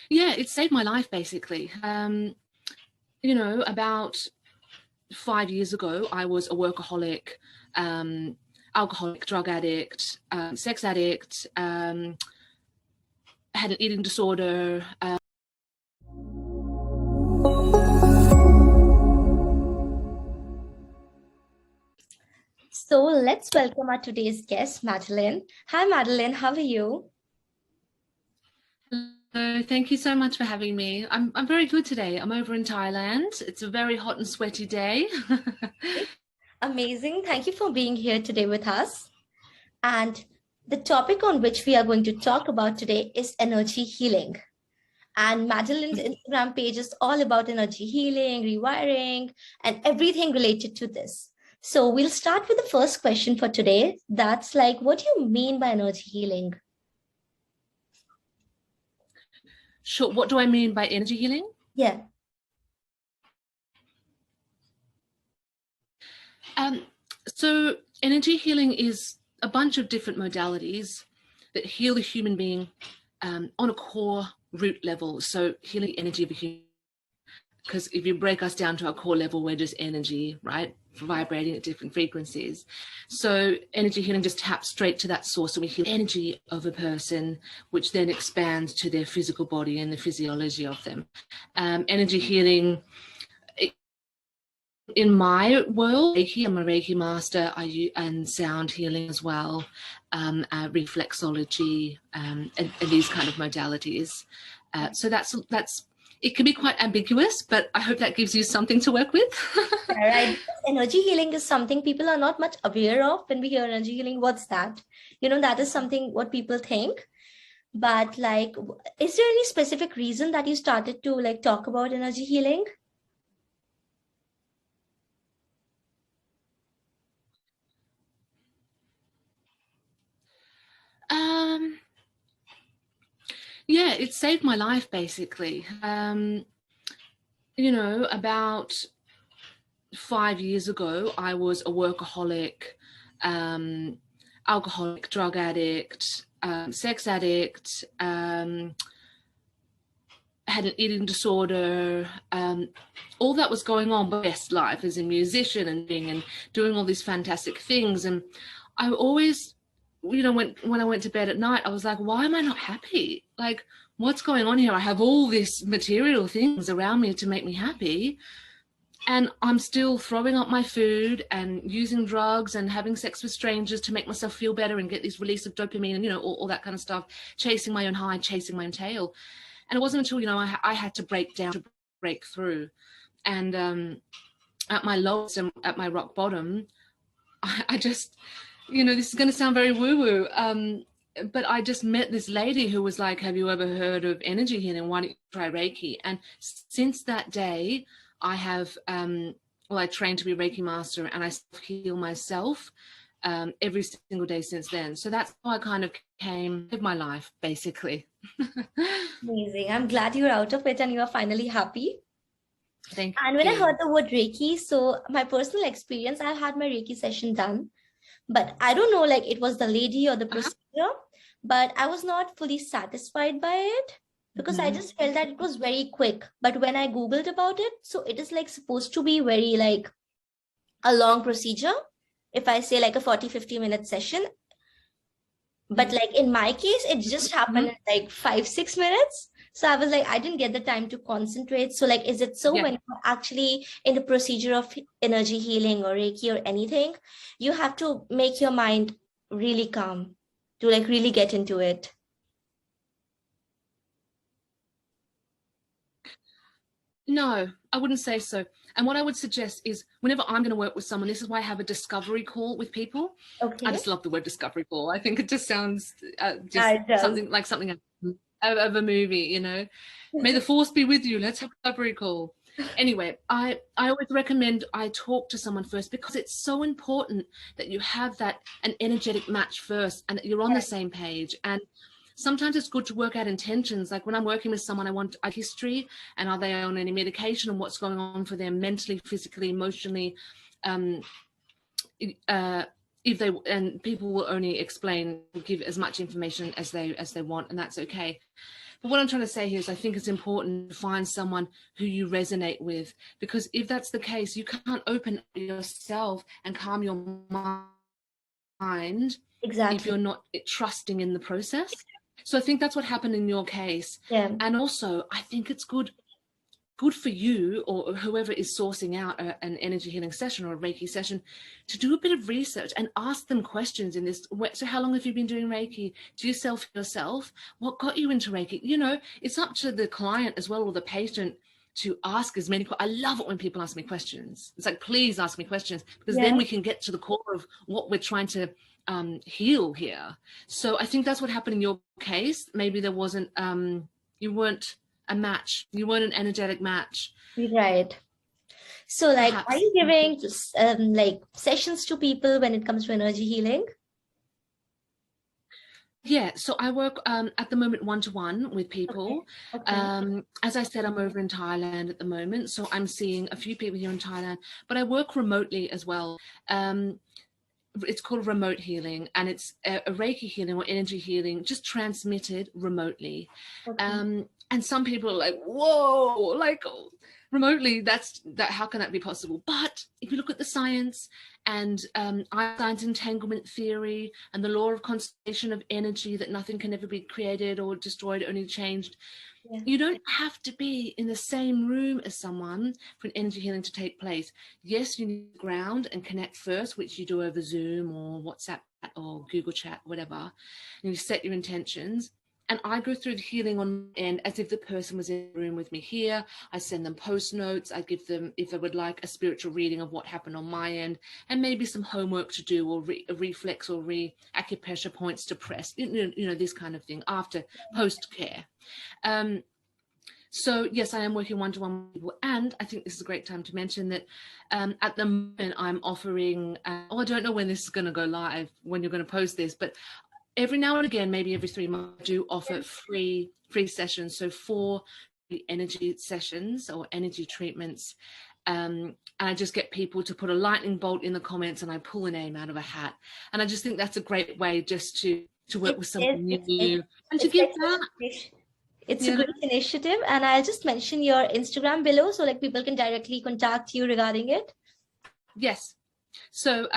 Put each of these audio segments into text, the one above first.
Yeah, it saved my life basically. About 5 years ago, I was a workaholic, alcoholic, drug addict, sex addict, had an eating disorder. So let's welcome our today's guest, Madeleine. Hi, Madeleine. How are you? Hello, thank you so much for having me. I'm very good today. I'm over in Thailand. It's a very hot and sweaty day. Amazing. Thank you for being here today with us. And the topic on which we are going to talk about today is energy healing. And Madeleine's Instagram page is all about energy healing, rewiring, and everything related to this. So we'll start with the first question for today. That's like, what do you mean by energy healing? Sure. What do I mean by energy healing? Yeah. So energy healing is a bunch of different modalities that heal the human being on a core root level. So healing the energy of a human, because if you break us down to our core level, we're just energy, right? Vibrating at different frequencies. So energy healing just taps straight to that source, and we heal energy of a person, which then expands to their physical body and the physiology of them. Energy healing, in my world, Reiki, I'm a Reiki master, and sound healing as well, reflexology, and these kind of modalities. So that's it can be quite ambiguous, but I hope that gives you something to work with. Right. Energy healing is something people are not much aware of. When we hear energy healing, what's that? That is something what people think. But like, is there any specific reason that you started to like talk about energy healing? Yeah, it saved my life basically. About 5 years ago, I was a workaholic, alcoholic, drug addict, sex addict, had an eating disorder, all that was going on, but best life as a musician and doing all these fantastic things. And I always, when I went to bed at night, I was like, why am I not happy? Like, what's going on here? I have all these material things around me to make me happy, and I'm still throwing up my food and using drugs and having sex with strangers to make myself feel better and get this release of dopamine and, all that kind of stuff, chasing my own high, chasing my own tail. And it wasn't until, I had to break down, to break through. And at my lowest and at my rock bottom, I just, this is going to sound very woo-woo, but I just met this lady who was like, have you ever heard of energy healing? Why don't you try Reiki? And since that day, I have, I trained to be a Reiki master, and I heal myself every single day since then. So that's how I kind of came with my life, basically. Amazing. I'm glad you're out of it and you are finally happy. Thank And when you. I heard the word Reiki, so my personal experience, I've had my Reiki session done, but I don't know, like it was the lady or the procedure, but I was not fully satisfied by it because I just felt that it was very quick. But when I Googled about it, so it is like supposed to be very like a long procedure. If I say like a 40-50 minute session, but like in my case, it just happened in like 5-6 minutes. So I was like, I didn't get the time to concentrate. So like, is it so when you're actually in the procedure of energy healing or Reiki or anything, you have to make your mind really calm to like really get into it? No, I wouldn't say so. And what I would suggest is whenever I'm going to work with someone, this is why I have a discovery call with people. Okay. I just love the word discovery call. I think it just sounds something like something of a movie, May the force be with you. Let's have a discovery call. Anyway, I always recommend I talk to someone first, because it's so important that you have an energetic match first and that you're on the same page. And sometimes it's good to work out intentions. Like when I'm working with someone, I want a history, and are they on any medication, and what's going on for them mentally, physically, emotionally. If they, and people will only give as much information as they want, and that's okay. what I'm trying to say here is I think it's important to find someone who you resonate with, because if that's the case, you can't open yourself and calm your mind if Exactly. you're not trusting in the process. So I think that's what happened in your case. Yeah. And also, I think it's good for you or whoever is sourcing out an energy healing session or a Reiki session to do a bit of research and ask them questions in this. So how long have you been doing Reiki? Do you self yourself? What got you into Reiki? You know, it's up to the client as well, or the patient, to ask as many. I love it when people ask me questions. It's like, please ask me questions, because then we can get to the core of what we're trying to heal here. So I think that's what happened in your case. Maybe there wasn't, you weren't a match. You weren't an energetic match. Right. So like, Perhaps. are you giving like sessions to people when it comes to energy healing? Yeah, so I work at the moment one-to-one with people. Okay. As I said, I'm over in Thailand at the moment, so I'm seeing a few people here in Thailand, but I work remotely as well. It's called remote healing, and it's a Reiki healing or energy healing just transmitted remotely. Okay. And some people are like, whoa, like remotely, how can that be possible? But if you look at the science and Einstein's entanglement theory and the law of conservation of energy, that nothing can ever be created or destroyed, only changed. Yeah. You don't have to be in the same room as someone for an energy healing to take place. Yes, you need to ground and connect first, which you do over Zoom or WhatsApp or Google Chat, whatever. And you set your intentions. And I go through the healing on my end as if the person was in the room with me here. I send them post notes. I give them, if they would like, a spiritual reading of what happened on my end, and maybe some homework to do, or a reflex or acupressure points to press, you know, this kind of thing after post care. So yes, I am working one-to-one with people, and I think this is a great time to mention that at the moment I'm offering, I don't know when this is going to go live, when you're going to post this, but every now and again, maybe every 3 months, I do offer free sessions. So 4 energy sessions or energy treatments. And I just get people to put a lightning bolt in the comments, and I pull a name out of a hat. And I just think that's a great way just to work with someone new and to give back. It's a great initiative, and I'll just mention your Instagram below so like people can directly contact you regarding it. Yes. So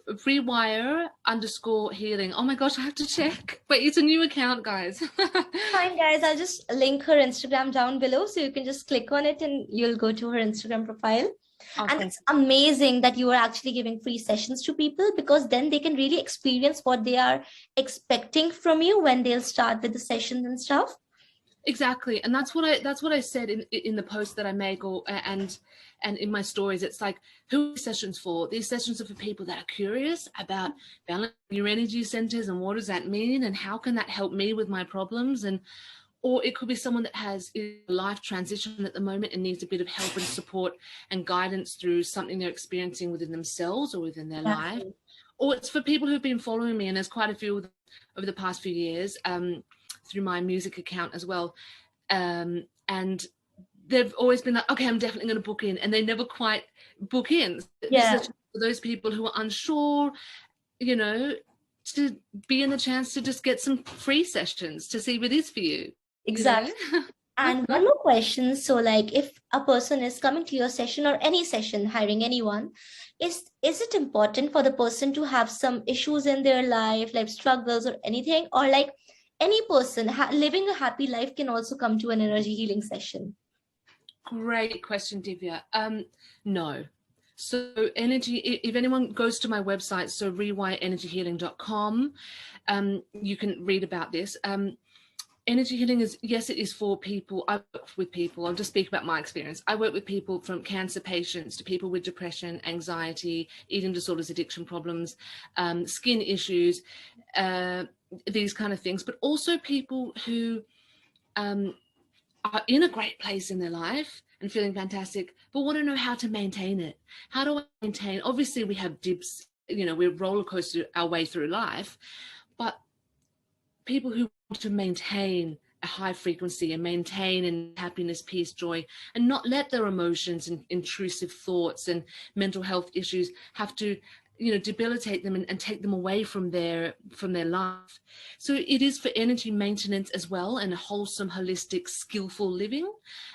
rewire_healing. Oh my gosh, I have to check. But it's a new account, guys. Fine, guys. I'll just link her Instagram down below, so you can just click on it and you'll go to her Instagram profile. And it's amazing that you are actually giving free sessions to people, because then they can really experience what they are expecting from you when they'll start with the sessions and stuff. Exactly, and that's what I said in the post that I make, or and in my stories. It's like, who are these sessions for? These sessions are for people that are curious about balancing your energy centers and what does that mean and how can that help me with my problems. And or it could be someone that has a life transition at the moment and needs a bit of help and support and guidance through something they're experiencing within themselves or within their life. Or it's for people who've been following me, and there's quite a few of them over the past few years, through my music account as well. And they've always been like, okay, I'm definitely going to book in. And they never quite book in. Yeah. This is for those people who are unsure, you know, to be in the chance to just get some free sessions to see what it is for you. Exactly. You know? And one more question. So like, if a person is coming to your session or any session, hiring anyone, is it important for the person to have some issues in their life, like struggles or anything, or like any person living a happy life can also come to an energy healing session? Great question, Divya. No. So if anyone goes to my website, so rewireenergyhealing.com, you can read about this. Energy healing is, yes, it is for people. I work with people. I'll just speak about my experience. I work with people from cancer patients to people with depression, anxiety, eating disorders, addiction problems, skin issues, these kind of things, but also people who are in a great place in their life and feeling fantastic, but want to know how to maintain it. How do I maintain? Obviously, we have dips, you know, we roller coaster our way through life, but people who want to maintain a high frequency and maintain in happiness, peace, joy, and not let their emotions and intrusive thoughts and mental health issues have to, debilitate them and take them away from their life. So it is for energy maintenance as well, and wholesome, holistic, skillful living,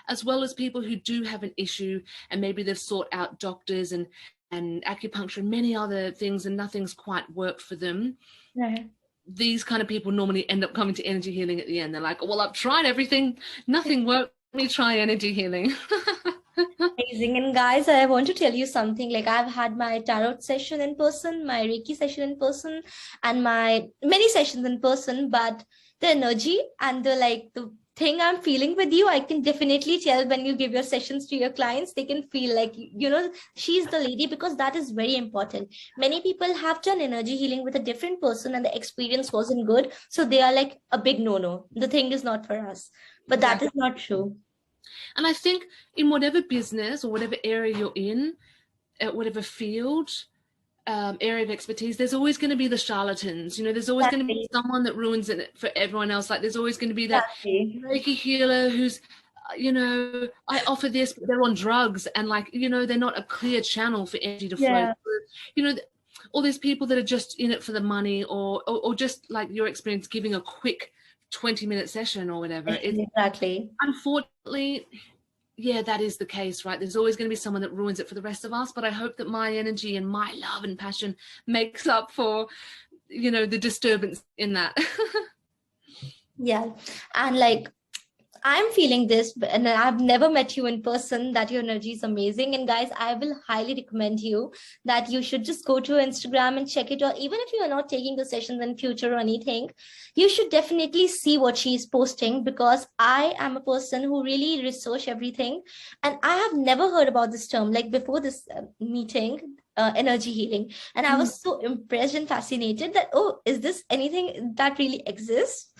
as well as people who do have an issue and maybe they've sought out doctors and acupuncture and many other things and nothing's quite worked for them. Right. These kind of people normally end up coming to energy healing at the end. They're like, well, I've tried everything, nothing worked, let me try energy healing. Amazing. And guys, I want to tell you something. Like, I've had my tarot session in person, my Reiki session in person, and my many sessions in person, but the energy and the thing I'm feeling with you, I can definitely tell when you give your sessions to your clients. They can feel like, she's the lady, because that is very important. Many people have done energy healing with a different person and the experience wasn't good, so they are like a big no. The thing is not for us, but that is not true. And I think in whatever business or whatever area you're in, whatever field, area of expertise, there's always going to be the charlatans. There's always going to be someone that ruins it for everyone else. Like, there's always going to be that Reiki healer who's, I offer this, but they're on drugs, and they're not a clear channel for energy to flow through. All these people that are just in it for the money, or just like your experience, giving a quick 20-minute session or whatever. Exactly. Unfortunately, yeah, that is the case, right? There's always going to be someone that ruins it for the rest of us, but I hope that my energy and my love and passion makes up for, the disturbance in that. Yeah. And I'm feeling this, and I've never met you in person, that your energy is amazing. And guys, I will highly recommend you that you should just go to Instagram and check it. Or even if you are not taking the sessions in future or anything, you should definitely see what she's posting, because I am a person who really research everything. And I have never heard about this term, like before this meeting, energy healing. And I was so impressed and fascinated that, oh, is this anything that really exists?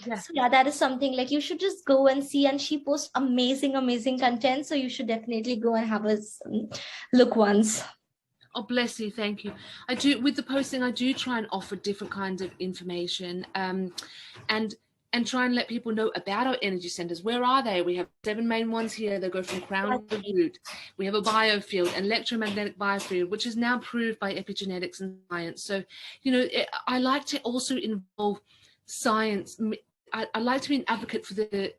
Yeah. So yeah, that is something like you should just go and see. And she posts amazing content, so you should definitely go and have a look once. Oh, bless you. Thank you. I do, with the posting, I do try and offer different kinds of information, and try and let people know about our energy centers. Where are they? We have 7 main ones here. They go from crown to root. We have a biofield, an electromagnetic biofield, which is now proved by epigenetics and science. So, I like to also involve science. I like to be an advocate for the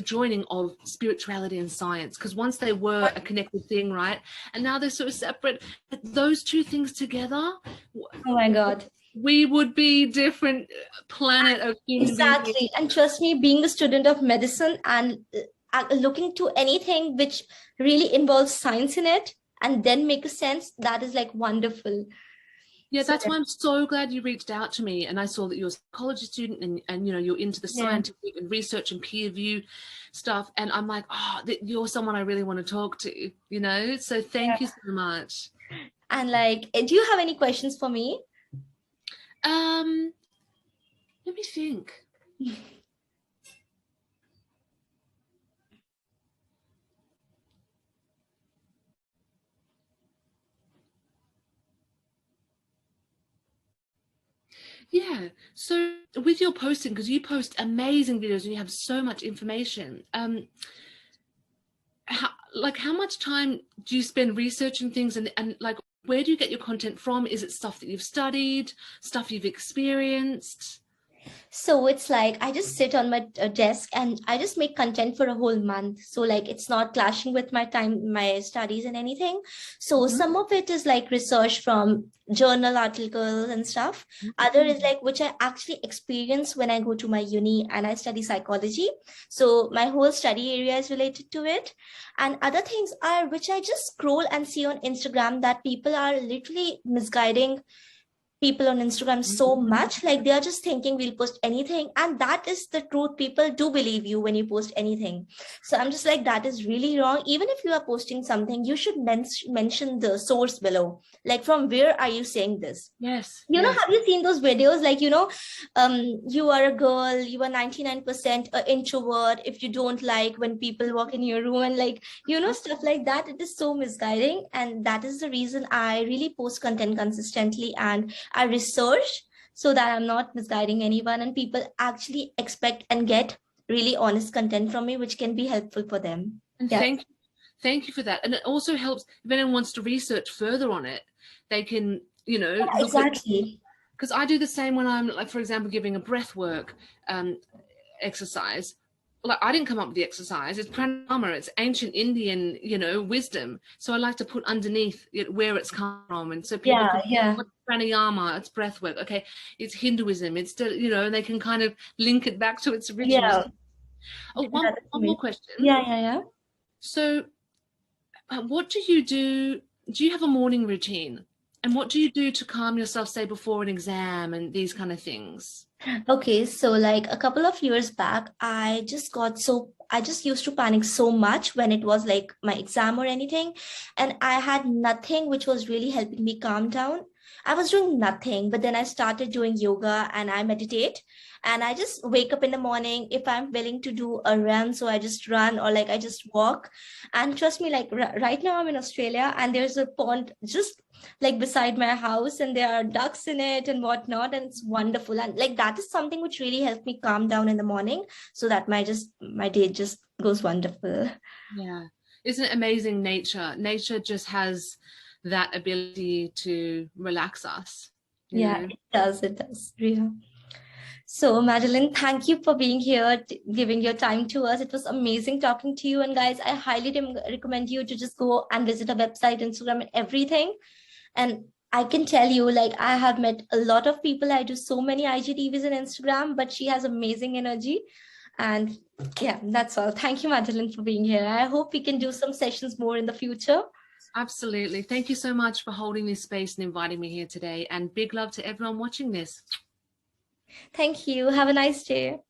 joining of spirituality and science, because once they were a connected thing, right, and now they're so separate. Those two things together, oh my God, we would be different planet of human exactly beings. And trust me, being a student of medicine and looking to anything which really involves science in it and then make a sense, that is wonderful. Yeah, that's why I'm so glad you reached out to me, and I saw that you're a psychology student and you're into the scientific and research and peer review stuff, and I'm like, oh, you're someone I really want to talk to, so thank you so much. And do you have any questions for me? Let me think. Yeah. So with your posting, because you post amazing videos and you have so much information, how much time do you spend researching things, and where do you get your content from? Is it stuff that you've studied, stuff you've experienced? So it's I just sit on my desk and I just make content for a whole month. So it's not clashing with my time, my studies and anything. So some of it is research from journal articles and stuff. Other is which I actually experience when I go to my uni and I study psychology. So my whole study area is related to it. And other things are which I just scroll and see on Instagram, that people are literally misguiding people on Instagram so much. They are just thinking we'll post anything, and that is the truth. People do believe you when you post anything. So I'm just that is really wrong. Even if you are posting something, you should mention the source below, from where are you saying this? Yes. Know, have you seen those videos you are a girl, you are 99% an introvert, if you don't like when people walk in your room, and stuff like that. It is so misguiding, and that is the reason I really post content consistently, and I research so that I'm not misguiding anyone, and people actually expect and get really honest content from me, which can be helpful for them. And thank you for that. And it also helps if anyone wants to research further on it, they can you know, Yeah, exactly. because I do the same when I'm, like, for example, giving a breath work exercise. Like, I didn't come up with the exercise. It's pranayama. It's ancient Indian, you know, wisdom. So I like to put underneath it where it's come from, and so people Yeah, can, yeah, what's pranayama? It's breath work. Okay, it's Hinduism. It's still, you know, and they can kind of link it back to its original. yeah. Oh, That is one more amazing. question. Yeah, yeah, yeah. So, what do you do? Do you have a morning routine? And what do you do to calm yourself, say, before an exam and these kind of things? Okay, so like a couple of years back, I just used to panic so much when it was like my exam or anything. And I had nothing which was really helping me calm down. I was doing nothing, but then I started doing yoga and I meditate. And I just wake up in the morning if I'm willing to do a run. So I just run or like I just walk. And trust me, like right now I'm in Australia and there's a pond just like beside my house and there are ducks in it and whatnot, and it's wonderful, and like that is something which really helped me calm down in the morning so that my day just goes wonderful. Yeah. Isn't it amazing? Nature just has that ability to relax us, you Yeah, know. it does, yeah. So Madeline, thank you for being here, giving your time to us. It was amazing talking to you, and guys, I highly recommend you to just go and visit our website, Instagram, and everything. And I can tell you, like, I have met a lot of people. I do so many IGTVs and Instagram, but she has amazing energy. And yeah, that's all. Thank you, Madeline, for being here. I hope we can do some sessions more in the future. Absolutely. Thank you so much for holding this space and inviting me here today. And big love to everyone watching this. Thank you. Have a nice day.